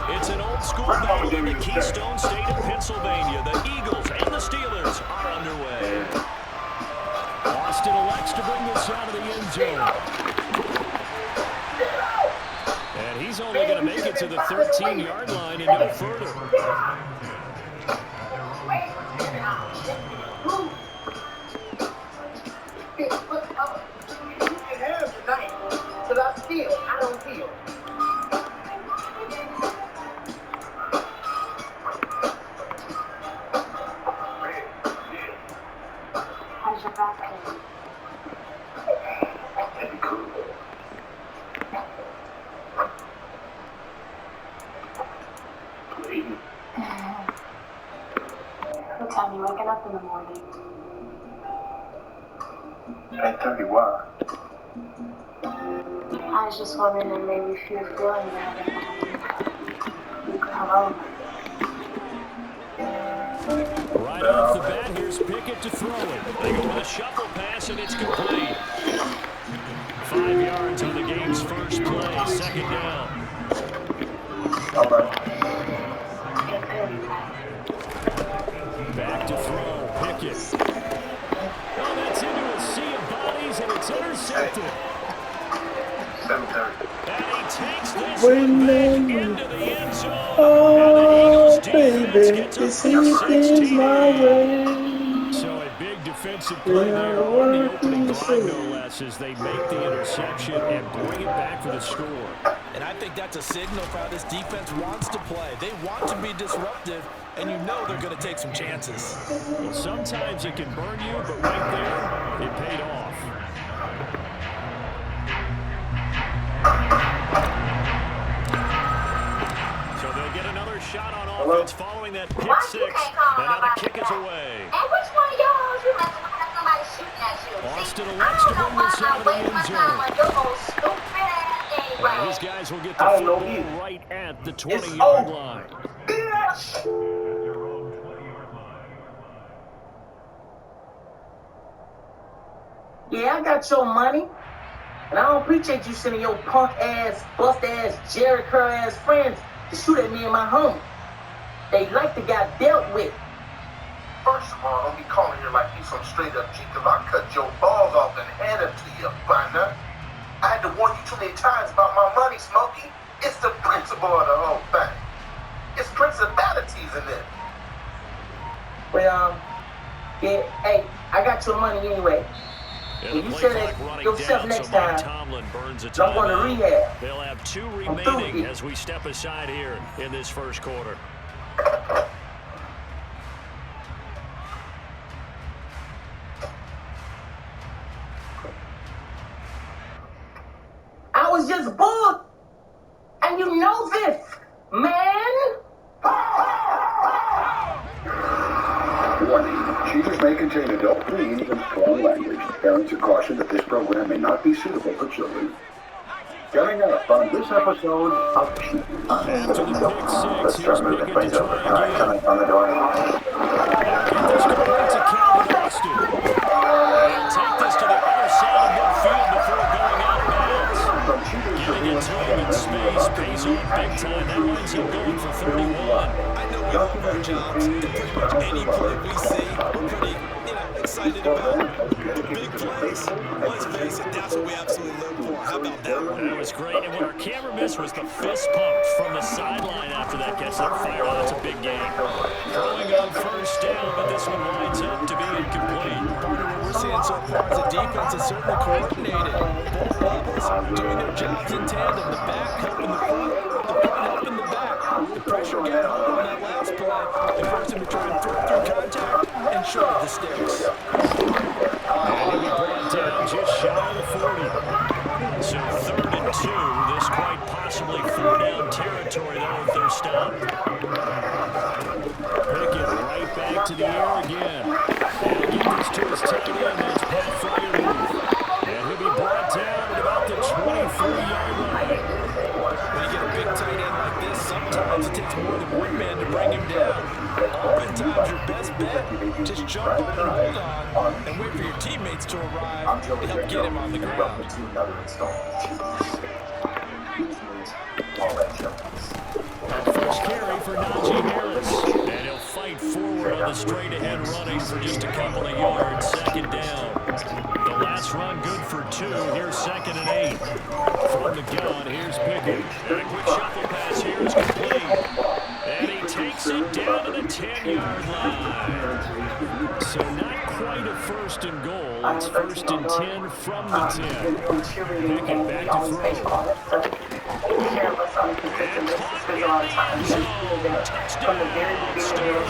It's an old school battle in the Keystone State of Pennsylvania. The Eagles and the Steelers are underway. Austin elects to bring this out of the end zone. And he's only going to make it to the 13-yard line and no further. I don't feel. How's your back pain? That'd be cool. Bleeding. What time are you waking up in the morning? 8:30, why? I was just wondering if maybe if you're feeling that, you could come over. Right off the bat, here's Pickett to throw it. They go with a shuffle pass, and it's complete. 5 yards on the game's first play, second down. Back to throw, Pickett. Oh, that's into a sea of bodies, and it's intercepted. 7:30. And he takes this one back into the end zone. Oh, baby, you see things my way. So a big defensive play there on the opening drive, no less, as they make the interception and bring it back for the score. And I think that's a signal for how this defense wants to play. They want to be disruptive, and you know they're going to take some chances. Well, sometimes it can burn you, but right there, it paid off. So they'll get another shot on offense following that pick six. And now the kick is away. Hey, which one of y'all you must have somebody shooting at you? Austin elects to bring this out of the end zone. And these guys will get the football right at the 20-yard line. Yeah, I got your money. And I don't appreciate you sending your punk-ass, bust-ass, Jerry Curl-ass friends to shoot at me and my home. They like to get dealt with. First of all, don't be calling here like you some straight-up G, because I'll cut your balls off and hand them to you, partner. I had to warn you too many times about my money, Smokey. It's the principle of the whole thing. It's principalities in it. Well, yeah, hey, I got your money anyway. And you said it yourself next time. Tomlin burns a I'm going to rehab. They'll have 2 remaining as we step aside here in this first quarter. I was just bored. And you know this, man. Warning, cheaters may contain adult themes and strong language. Parents are cautioned that this program may not be suitable for children. Coming up on this episode of Cheaters. Let's start moving things over. All right, coming on the door. Get this going to Calvin Austin. And take this to the other side of midfield before going out of bounds. Getting into him in space pays off big time. That winds him going for 31. I know we love our jobs, and pretty much any play we see, we're pretty, excited about. Big plays, let's face it, that's what we absolutely live for. How about that? That was great. And what our camera missed was the fist pump from the sideline after that catch. They're fired on. It's a big game. Throwing on first down, but this one lines up to be incomplete. What we're seeing so far is the defense is certainly coordinated. Both levels doing their jobs in tandem. The back helping the front helping the back. The pressure got home on that last play. The person who tried to throw through contact and short of the sticks. And he brought down just shy of the 40. So 3rd and 2. This quite possibly 4-down territory, though, if they're stopped. Pickett right back to the air again. And he'll get this to his tight end. That's Pat Fryer. And he'll be brought down at about the 23-yard best bet. Just jump on and hold on and wait for your teammates to arrive to help get him on the ground. First carry for Najee Harris. And he'll fight forward on the straight-ahead running for just a couple of yards. Second down. The last run good for 2. Here's 2nd and 8. From the gun, here's Pickett. And a quick shuffle pass here is complete. And he takes it down to the 10-yard line. So not quite a first and goal. It's 1st and 10 from the 10. Pickett back to throw. Care of us on a consistent basis because a lot of times from the very beginning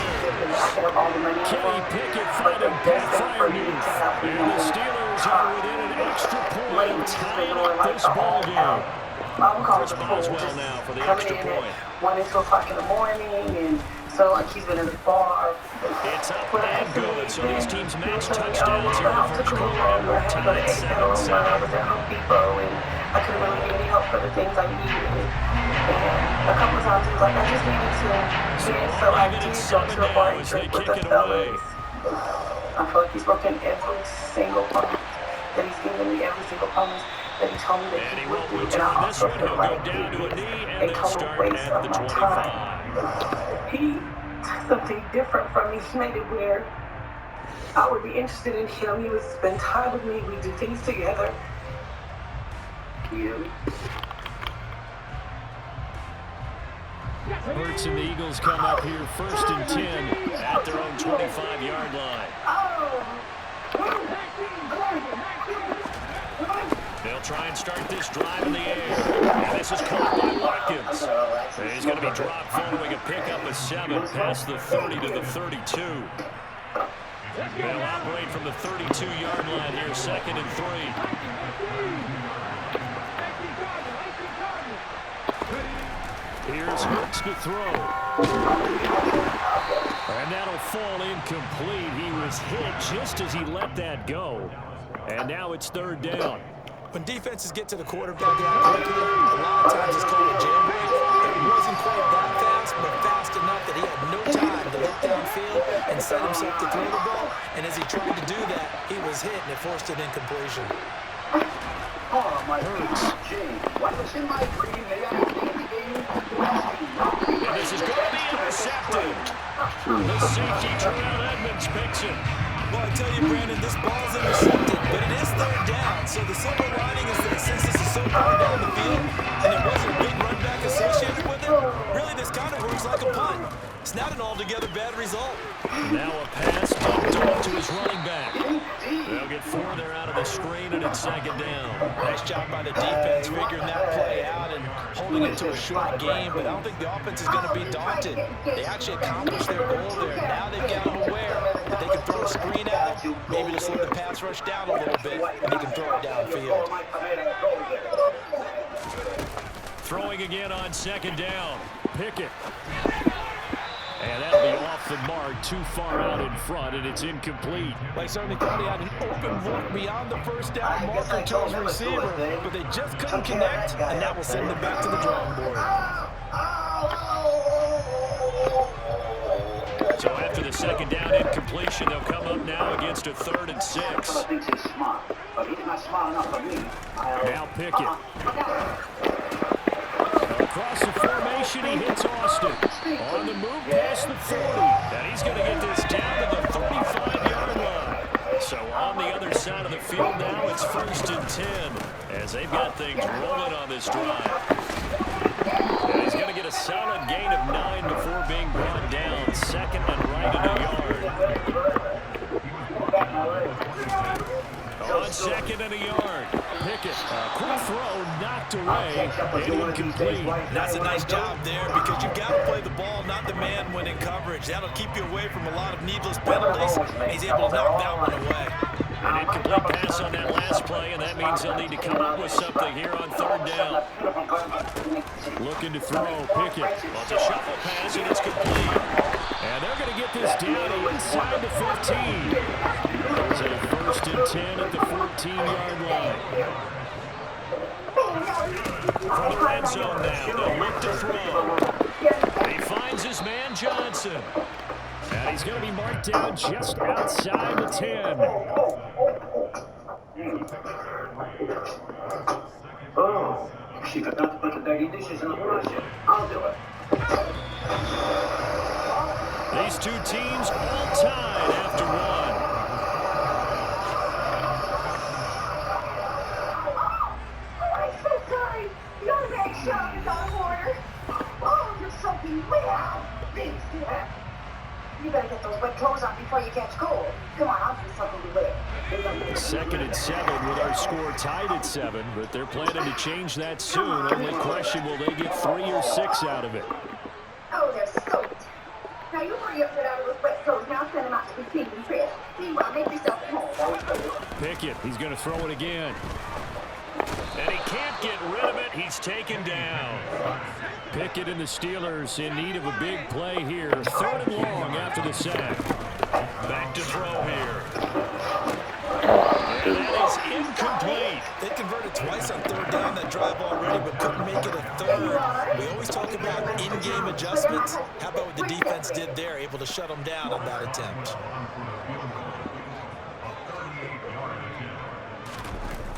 I have all the money Kenny Pickett finding backfire move. And the Steelers are within an extra point, tying up this ball game. Chris Boswell now for the extra point. 1 and 2 o'clock in the morning, and so like he's been in the bar. It's up and good. So these teams match touchdowns here in the first quarter. Tied 7-7. I was at Home Depot, and I couldn't really get any help for the things I needed. And a couple of times he was like, I just needed to get, so I did go to a bar and drink with the fellas. I feel like he's broken every single promise that he's given me, every single promise that he told me that he would do. And I also feel like a total waste of my time. He took something different from me. He made it where I would be interested in him. He would spend time with me. We do things together. Hurts and the Eagles come up here 1st and 10 at their own 25-yard line. They'll try and start this drive in the air. And this is caught by Watkins. And he's going to be dropped following a pickup of 7 past the 30 to the 32. They'll operate from the 32-yard line here, 2nd and 3. Here's Hurts to throw. And that'll fall incomplete. He was hit just as he let that go. And now it's 3rd down. When defenses get to the quarterback out quickly, a lot of times it's called a jailbreak. It wasn't quite that fast, but fast enough that he had no time to look downfield and set himself to throw the ball. And as he tried to do that, he was hit, and it forced an incompletion. Oh, my Hurts. What was in my dream? And this is going to be intercepted. The safety, Terrell Edmonds, picks it. Well, I tell you, Brandon, this ball's intercepted, but it is 3rd down. So the silver lining is that since this is so far down the field and there wasn't a big run back associated with it, really this kind of works like a punt. It's not an altogether bad result. Now a pass bumped off to his running back. They'll get 4 there out of the screen, and it's 2nd down. Nice job by the defense figuring that play out and holding it to a short game, but I don't think the offense is going to be daunted. They actually accomplished their goal there. Now they've got them aware that they can throw a screen at him, maybe to slow the pass rush down a little bit, and they can throw it downfield. Throwing again on 2nd down. Pickett. And that'll be off the mark, too far out in front, and it's incomplete. They certainly thought he had an open look beyond the 1st down marker to his receiver, but they just couldn't connect, and that will send them back to the drawing board. So after the 2nd down incompletion, they'll come up now against a 3rd and 6. Now Pickett. Across the formation, he hits Austin. On the move past the 40. And he's going to get this down to the 35-yard line. So on the other side of the field now, it's 1st and 10. As they've got things rolling on this drive. And he's going to get a solid gain of 9 before being brought down. 2nd and right in the yard. On 2nd and a yard. Pickett, quick throw, knocked away, and incomplete. That's a nice job there because you've got to play the ball, not the man when in coverage. That'll keep you away from a lot of needless penalties, and he's able to knock that one away. An incomplete pass on that last play, and that means they'll need to come up with something here on 3rd down. Looking to throw, Pickett. Well, it's a shuffle pass, and it's complete. And they're going to get this down inside the 15. So 1st and 10 at the 14-yard line. From the red zone now, they'll look to throw. He finds his man Johnson. And And he's going to be marked down just outside the 10. Oh, she forgot to put the dirty dishes in the washer. I'll do it. These two teams all tied after one. Oh, I'm so sorry. Your red shirt is out of order. Oh, you're soaking wet. Thanks, dear. You better get those wet clothes on before you catch cold. Come on, I'll do something to wet. 2nd and 7 with our score tied at 7, but they're planning to change that soon. Only question, will they get 3 or 6 out of it? Oh, they're soaked. Now you hurry up and get out of those wet clothes. Now send them out to be clean and fresh. Meanwhile, make yourself at home. Pickett, he's going to throw it again. And he can't get rid of it. He's taken down. Pickett and the Steelers in need of a big play here. 3rd and long after the sack. Back to throw here. And that is incomplete. They converted twice on 3rd down that drive already, but couldn't make it a 3rd. We always talk about in-game adjustments. How about what the defense did there, able to shut them down on that attempt?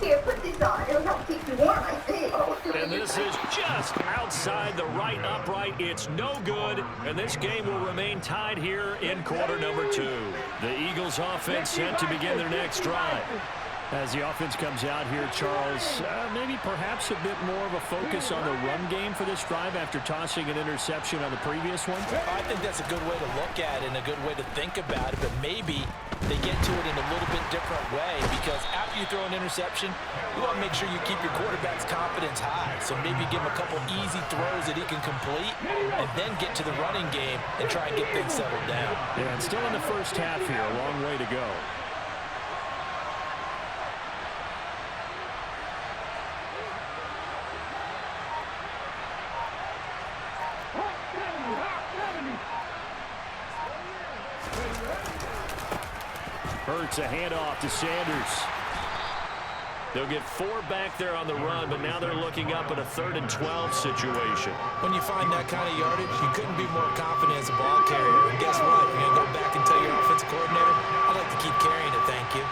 Here, put this on. It'll help keep you warm, I think. And this is just outside the right upright. It's no good. And this game will remain tied here in quarter number 2. The Eagles offense set to begin their next drive. As the offense comes out here, Charles, maybe perhaps a bit more of a focus on the run game for this drive after tossing an interception on the previous one? I think that's a good way to look at it and a good way to think about it, but maybe they get to it in a little bit different way, because after you throw an interception, you want to make sure you keep your quarterback's confidence high. So maybe give him a couple easy throws that he can complete and then get to the running game and try and get things settled down. Yeah, and still in the first half here, a long way to go. Hurts a handoff to Sanders. They'll get 4 back there on the run, but now they're looking up at a 3rd and 12 situation. When you find that kind of yardage, you couldn't be more confident as a ball carrier. And guess what? You're going to go back and tell your offensive coordinator, I'd like to keep carrying it, thank you.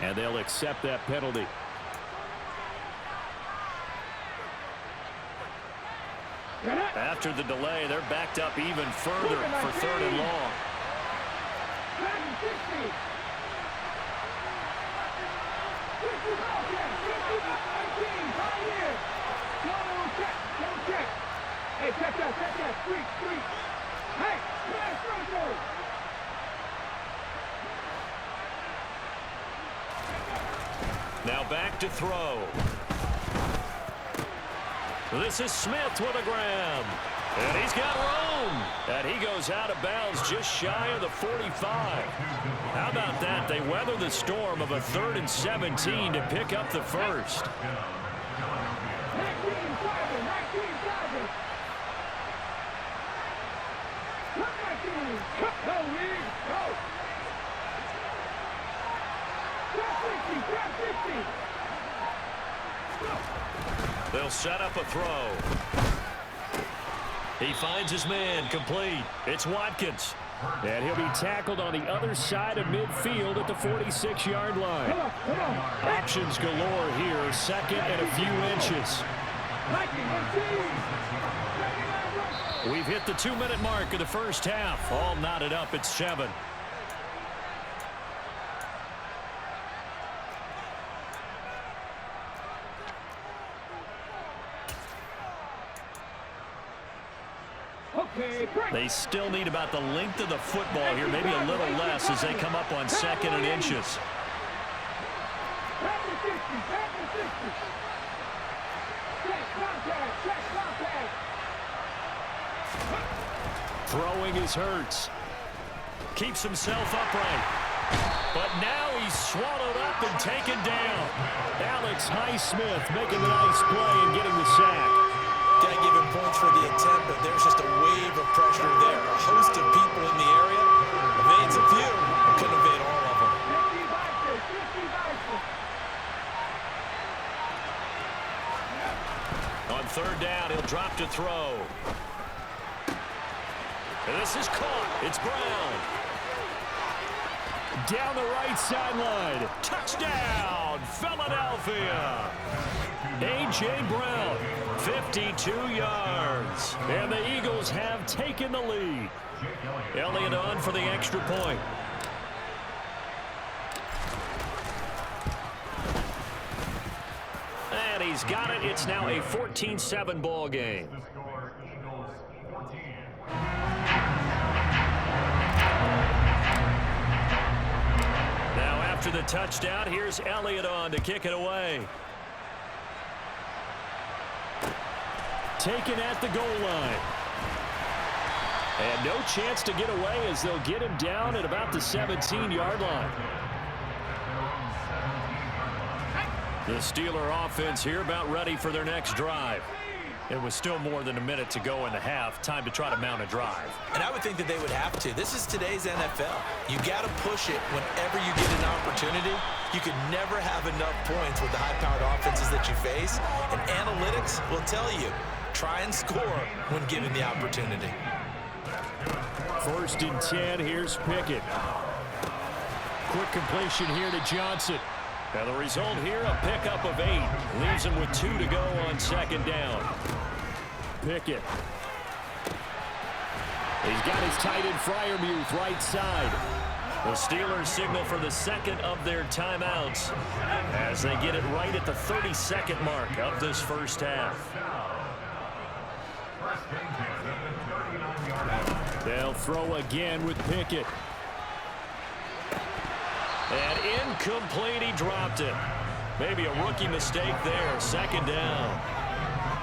And they'll accept that penalty. After the delay, they're backed up even further for 3rd and long. Hey, check that, street. Hey, now back to throw. This is Smith with a grab. And he's got room. And he goes out of bounds just shy of the 45. How about that? They weather the storm of a 3rd and 17 to pick up the first. They'll set up a throw. He finds his man, complete. It's Watkins. And he'll be tackled on the other side of midfield at the 46-yard line. Options galore here, 2nd and a few inches. We've hit the 2-minute mark of the first half. All knotted up at 7. They still need about the length of the football here, maybe a little less as they come up on 2nd and inches. Throwing is Hurts. Keeps himself upright. But now he's swallowed up and taken down. Alex Highsmith making a nice play and getting the sack. give him points for the attempt, but there's just a wave of pressure there. A host of people in the area. Evades a few, but couldn't evade all of them. On third down, he'll drop to throw. And this is caught. It's Brown. Down the right sideline. Touchdown, Philadelphia. A.J. Brown, 52 yards. And the Eagles have taken the lead. Elliott on for the extra point. And he's got it. It's now a 14-7 ball game. Now after the touchdown, here's Elliott on to kick it away. Taken at the goal line. And no chance to get away as they'll get him down at about the 17-yard line. The Steeler offense here about ready for their next drive. It was still more than a minute to go in the half. Time to try to mount a drive. And I would think that they would have to. This is today's NFL. You got to push it whenever you get an opportunity. You could never have enough points with the high-powered offenses that you face. And analytics will tell you, try and score when given the opportunity. 1st and 10. Here's Pickett. Quick completion here to Johnson. Now the result here, a pickup of 8. Leaves him with 2 to go on 2nd down. Pickett. He's got his tight end Freiermuth right side. The Steelers signal for the 2nd of their timeouts as they get it right at the 32nd mark of this first half. They'll throw again with Pickett. And incomplete, he dropped it. Maybe a rookie mistake there, 2nd down.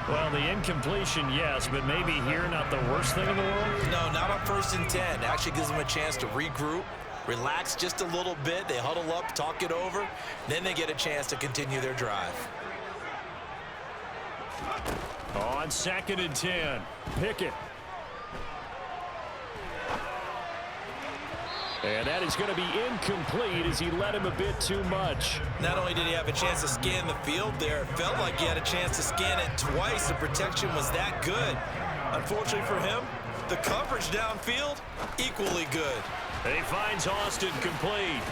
Well, the incompletion, yes, but maybe here not the worst thing in the world? No, not on 1st and 10. Actually gives them a chance to regroup, relax just a little bit. They huddle up, talk it over. Then they get a chance to continue their drive. On 2nd and 10, Pickett. And that is going to be incomplete as he led him a bit too much. Not only did he have a chance to scan the field there, it felt like he had a chance to scan it twice. The protection was that good. Unfortunately for him, the coverage downfield, equally good. And he finds Austin complete.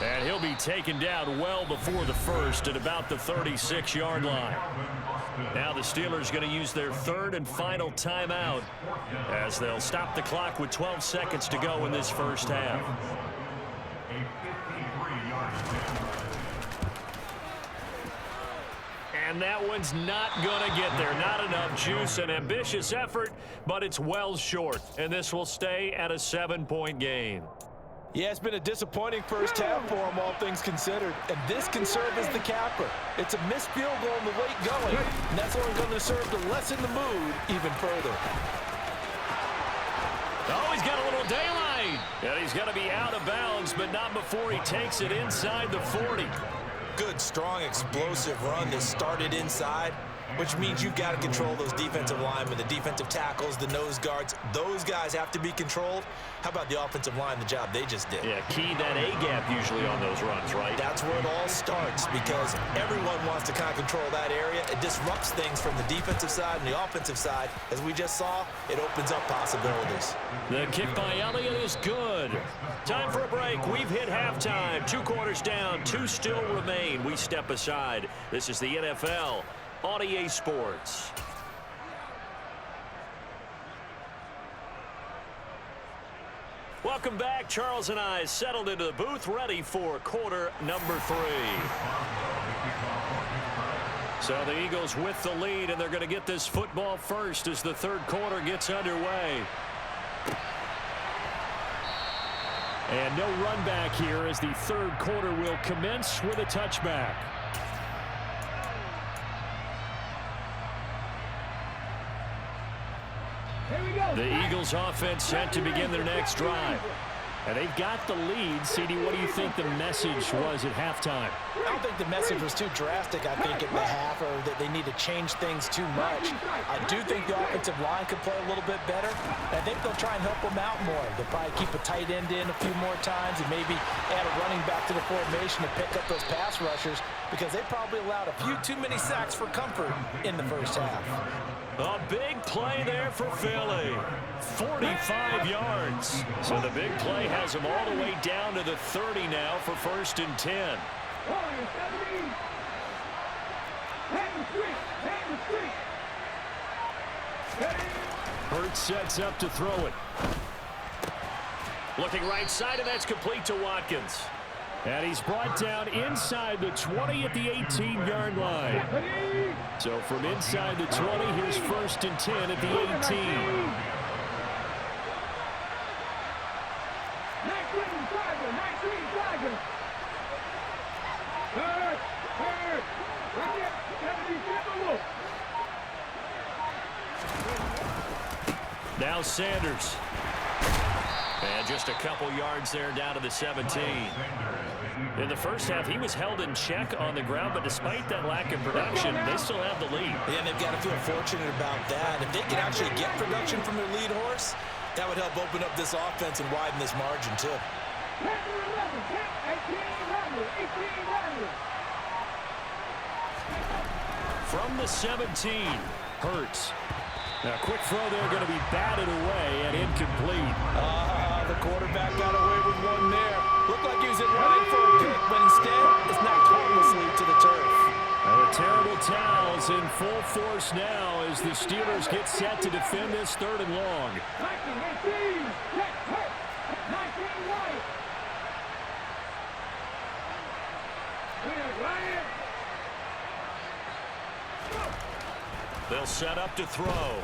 And he'll be taken down well before the first at about the 36-yard line. Now the Steelers going to use their 3rd and final timeout as they'll stop the clock with 12 seconds to go in this first half. And that one's not going to get there. Not enough juice. An ambitious effort, but it's well short. And this will stay at a 7-point game. Yeah, it's been a disappointing first half for them, all things considered. And this can serve as the capper. It's a missed field goal in the late going, and that's only going to serve to lessen the mood even further. Oh, he's got a little daylight. And he's going to be out of bounds, but not before he takes it inside the 40. Good, strong, explosive run that started inside, which means you've got to control those defensive linemen, the defensive tackles, the nose guards. Those guys have to be controlled. How about the offensive line, the job they just did? Yeah, key that A-gap usually on those runs, right? That's where it all starts because everyone wants to kind of control that area. It disrupts things from the defensive side and the offensive side. As we just saw, it opens up possibilities. The kick by Elliott is good. Time for a break. We've hit halftime. 2 quarters down, 2 still remain. We step aside. This is the NFL on EA Sports. Welcome back. Charles and I settled into the booth, ready for quarter number 3. So the Eagles with the lead, and they're going to get this football first as the 3rd quarter gets underway. And no run back here as the 3rd quarter will commence with a touchback. The Eagles offense set to begin their next drive. And they've got the lead. CD, what do you think the message was at halftime? I don't think the message was too drastic, I think, at the half, or that they need to change things too much. I do think the offensive line could play a little bit better. I think they'll try and help them out more. They'll probably keep a tight end in a few more times and maybe add a running back to the formation to pick up those pass rushers, because they probably allowed a few too many sacks for comfort in the first half. A big play there for Philly. 45 yards. So the big play has them all the way down to the 30 now for 1st and 10. Hurts sets up to throw it. Looking right side, and that's complete to Watkins. And he's brought down inside the 20 at the 18-yard line. So from inside the 20, here's 1st and 10 at the 18. Now Sanders. And just a couple yards there down to the 17. In the first half, he was held in check on the ground, but despite that lack of production, they still have the lead. Yeah, and they've got to feel fortunate about that. If they can actually get production from their lead horse, that would help open up this offense and widen this margin, too. From the 17, Hurts. Now, quick throw there, going to be batted away and incomplete. The quarterback got away with one there. Looked like he was in running for a pick, but instead, it's knocked harmlessly to the turf. And the terrible towels in full force now as the Steelers get set to defend this 3rd and long. They'll set up to throw.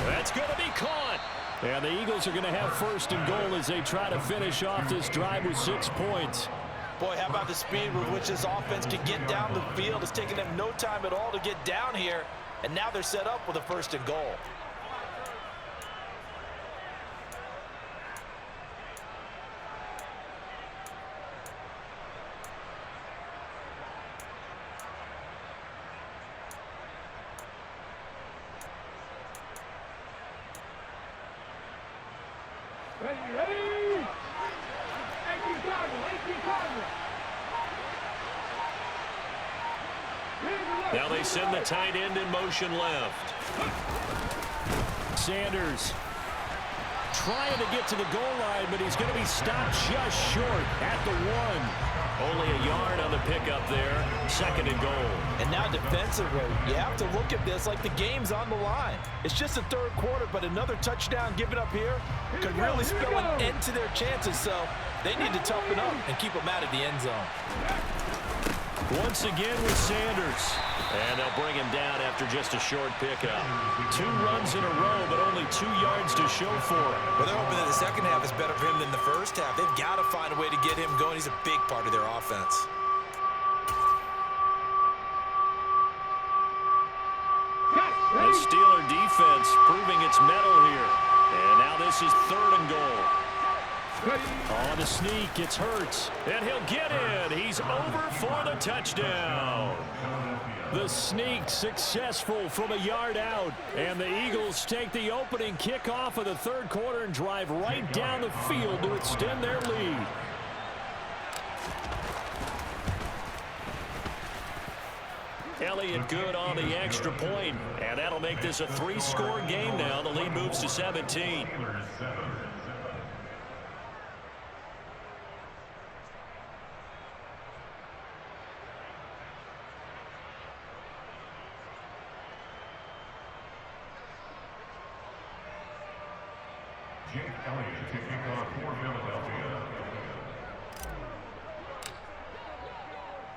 That's going to be caught. And the Eagles are going to have 1st and goal as they try to finish off this drive with 6 points. Boy, how about the speed with which this offense can get down the field? It's taken them no time at all to get down here, and now they're set up with a 1st and goal. Now they send the tight end in motion left. Sanders trying to get to the goal line, but he's going to be stopped just short at the 1. Only a yard on the pickup there. 2nd and goal. And now defensively, you have to look at this like the game's on the line. It's just the 3rd quarter, but another touchdown given up here could really spell an end to their chances, so they need to toughen up and keep them out of the end zone. Once again with Sanders. And they'll bring him down after just a short pickup. 2 runs in a row, but only 2 yards to show for it. Well, they're hoping that the second half is better for him than the first half. They've got to find a way to get him going. He's a big part of their offense. The Steeler defense proving its mettle here. And now this is 3rd and goal. On the sneak, it's Hurts. And he'll get in. He's over for the touchdown. The sneak successful from a yard out. And the Eagles take the opening kickoff of the 3rd quarter and drive right down the field to extend their lead. Elliott good on the extra point, and that'll make this a 3-score game now. The lead moves to 17.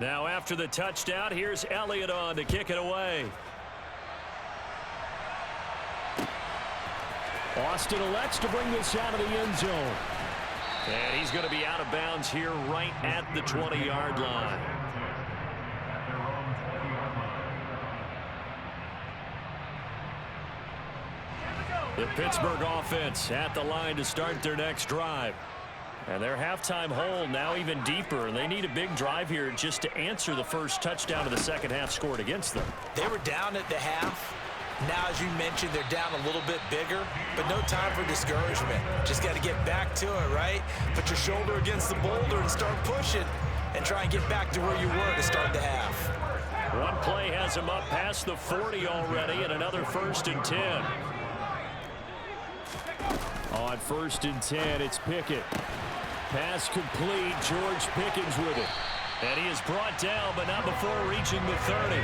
Now after the touchdown, here's Elliott on to kick it away. Austin elects to bring this out of the end zone. And he's going to be out of bounds here right at the 20-yard line. The Pittsburgh offense at the line to start their next drive. And their halftime hole now even deeper. And they need a big drive here just to answer the first touchdown of the second half scored against them. They were down at the half. Now, as you mentioned, they're down a little bit bigger, but no time for discouragement. Just got to get back to it, right? Put your shoulder against the boulder and start pushing and try and get back to where you were to start the half. One play has him up past the 40 already, and another 1st and 10. On 1st and 10, it's Pickett. Pass complete. George Pickens with it. And he is brought down, but not before reaching the 30.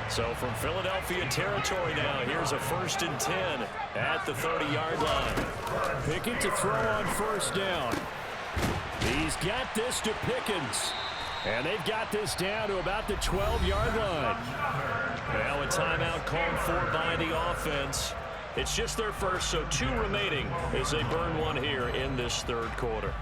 So from Philadelphia territory now, here's a 1st and 10 at the 30-yard line. Pickett to throw on 1st down. He's got this to Pickens. And they've got this down to about the 12-yard line. Now a timeout called for by the offense. It's just their first, so 2 remaining as they burn one here in this 3rd quarter.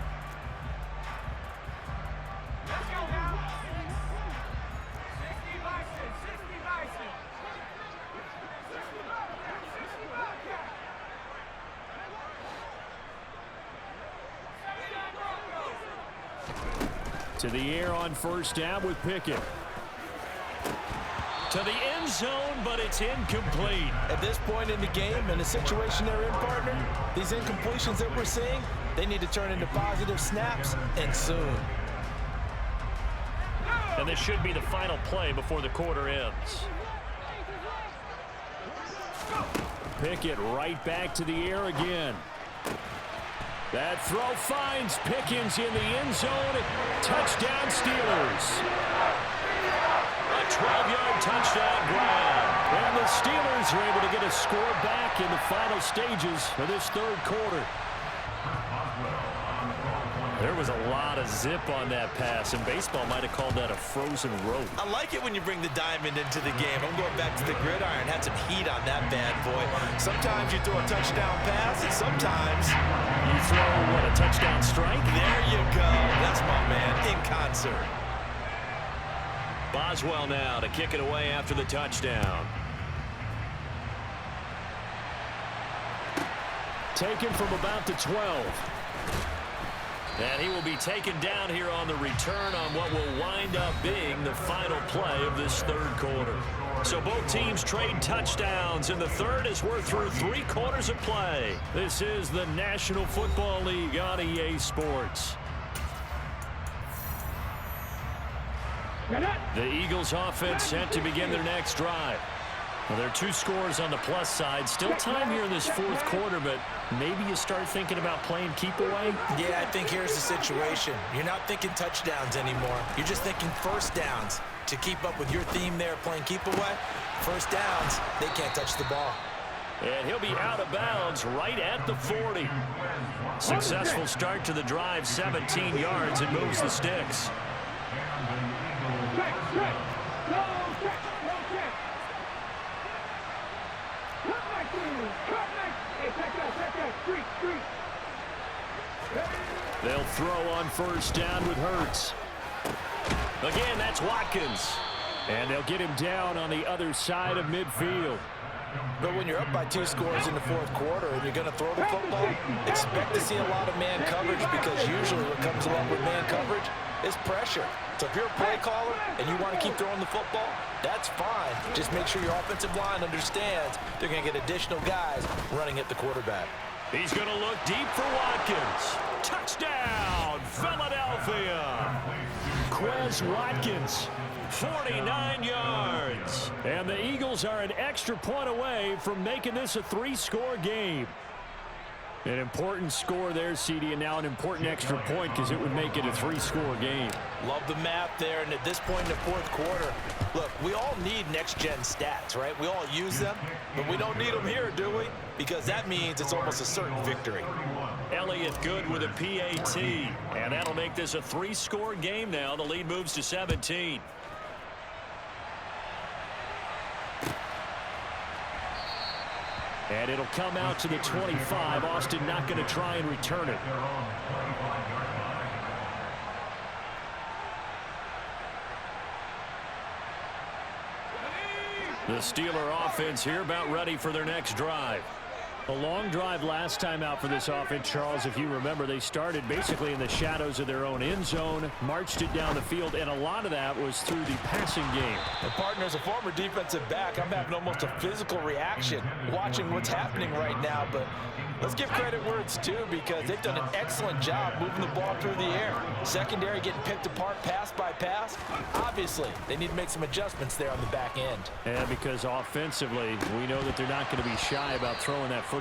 To the air on 1st down with Pickett. To the end zone, but it's incomplete. At this point in the game and the situation they're in, partner, these incompletions that we're seeing, they need to turn into positive snaps, and soon. And this should be the final play before the quarter ends. Pickett right back to the air again. That throw finds Pickens in the end zone. Touchdown Steelers. A 12-yard touchdown grab. And the Steelers are able to get a score back in the final stages of this 3rd quarter. There was a lot of zip on that pass, and baseball might have called that a frozen rope. I like it when you bring the diamond into the game. I'm going back to the gridiron. Had some heat on that bad boy. Sometimes you throw a touchdown pass, and sometimes you throw, what, a touchdown strike? There you go. That's my man in concert. Boswell now to kick it away after the touchdown. Taken from about the 12. And he will be taken down here on the return on what will wind up being the final play of this 3rd quarter. So both teams trade touchdowns in the 3rd as we're through 3 quarters of play. This is the National Football League on EA Sports. The Eagles offense set to begin their next drive. Well, there are 2 scores on the plus side. Still time here in this 4th quarter, but maybe you start thinking about playing keep away? Yeah, I think here's the situation. You're not thinking touchdowns anymore. You're just thinking 1st downs. To keep up with your theme there, playing keep away, 1st downs, they can't touch the ball. And he'll be out of bounds right at the 40. Successful start to the drive, 17 yards, and moves the sticks. They'll throw on 1st down with Hurts. Again, that's Watkins. And they'll get him down on the other side of midfield. But when you're up by 2 scores in the 4th quarter and you're going to throw the football, expect to see a lot of man coverage, because usually what comes along with man coverage is pressure. So if you're a play caller and you want to keep throwing the football, that's fine. Just make sure your offensive line understands they're going to get additional guys running at the quarterback. He's going to look deep for Watkins. Touchdown, Philadelphia. Quez Watkins, 49 yards. And the Eagles are an extra point away from making this a 3-score game. An important score there, CD, and now an important extra point because it would make it a 3-score game. Love the math there, and at this point in the 4th quarter, look, we all need next-gen stats, right? We all use them, but we don't need them here, do we? Because that means it's almost a certain victory. Elliott good with a PAT, and that'll make this a 3-score game now. The lead moves to 17. And it'll come out to the 25. Austin not going to try and return it. The Steeler offense here about ready for their next drive. A long drive last time out for this offense, Charles. If you remember, they started basically in the shadows of their own end zone, marched it down the field, and a lot of that was through the passing game. And partner, as a former defensive back, I'm having almost a physical reaction watching what's happening right now. But let's give credit where it's due, because they've done an excellent job moving the ball through the air. Secondary getting picked apart pass by pass. Obviously, they need to make some adjustments there on the back end. And because offensively, we know that they're not going to be shy about throwing that football.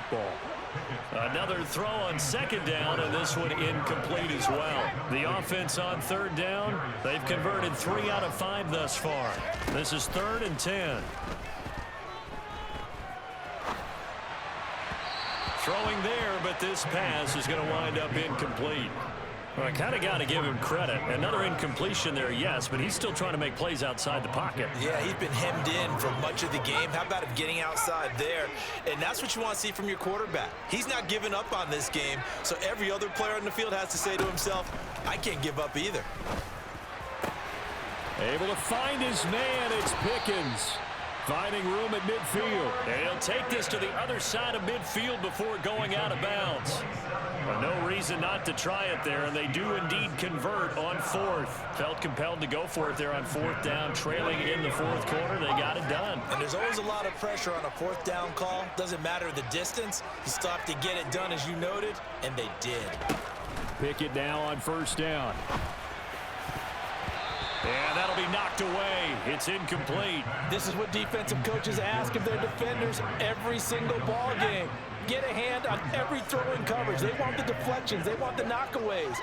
Another throw on second down, and this one incomplete as well. The offense on third down, they've converted 3 out of 5 thus far. This is 3rd and 10. Throwing there, but this pass is going to wind up incomplete. Well, I kind of got to give him credit. Another incompletion there, yes, but he's still trying to make plays outside the pocket. Yeah, he's been hemmed in for much of the game. How about him getting outside there? And that's what you want to see from your quarterback. He's not giving up on this game, so every other player on the field has to say to himself, I can't give up either. Able to find his man, it's Pickens. Finding room at midfield. And he'll take this to the other side of midfield before going out of bounds. But no reason not to try it there, and they do indeed convert on 4th. Felt compelled to go for it there on 4th down, trailing in the 4th quarter. They got it done. And there's always a lot of pressure on a 4th down call. Doesn't matter the distance. You still have to get it done, as you noted, and they did. Pick it now on 1st down. And that'll be knocked away. It's incomplete. This is what defensive coaches ask of their defenders every single ball game. Get a hand on every throw-in coverage. They want the deflections. They want the knockaways.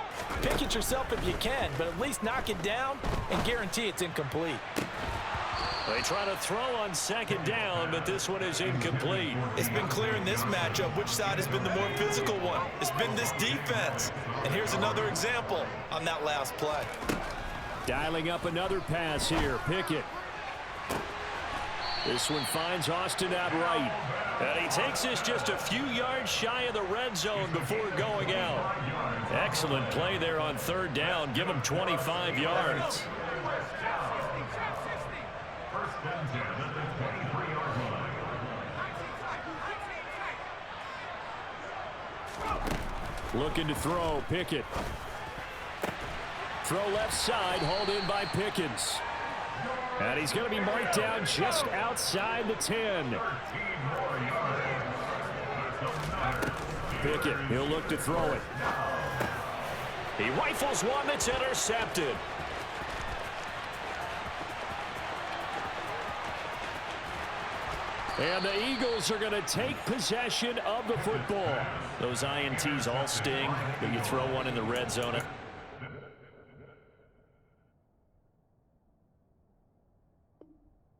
Pick it yourself if you can, but at least knock it down and guarantee it's incomplete. They try to throw on 2nd down, but this one is incomplete. It's been clear in this matchup which side has been the more physical one. It's been this defense. And here's another example on that last play. Dialing up another pass here. Pickett. This one finds Austin outright. And he takes this just a few yards shy of the red zone before going out. Excellent play there on 3rd down. Give him 25 yards. Looking to throw. Pickett. Throw left side, hauled in by Pickens. And he's going to be marked down just outside the 10. Pickett, he'll look to throw it. He rifles one that's intercepted. And the Eagles are going to take possession of the football. Those INTs all sting, but you throw one in the red zone.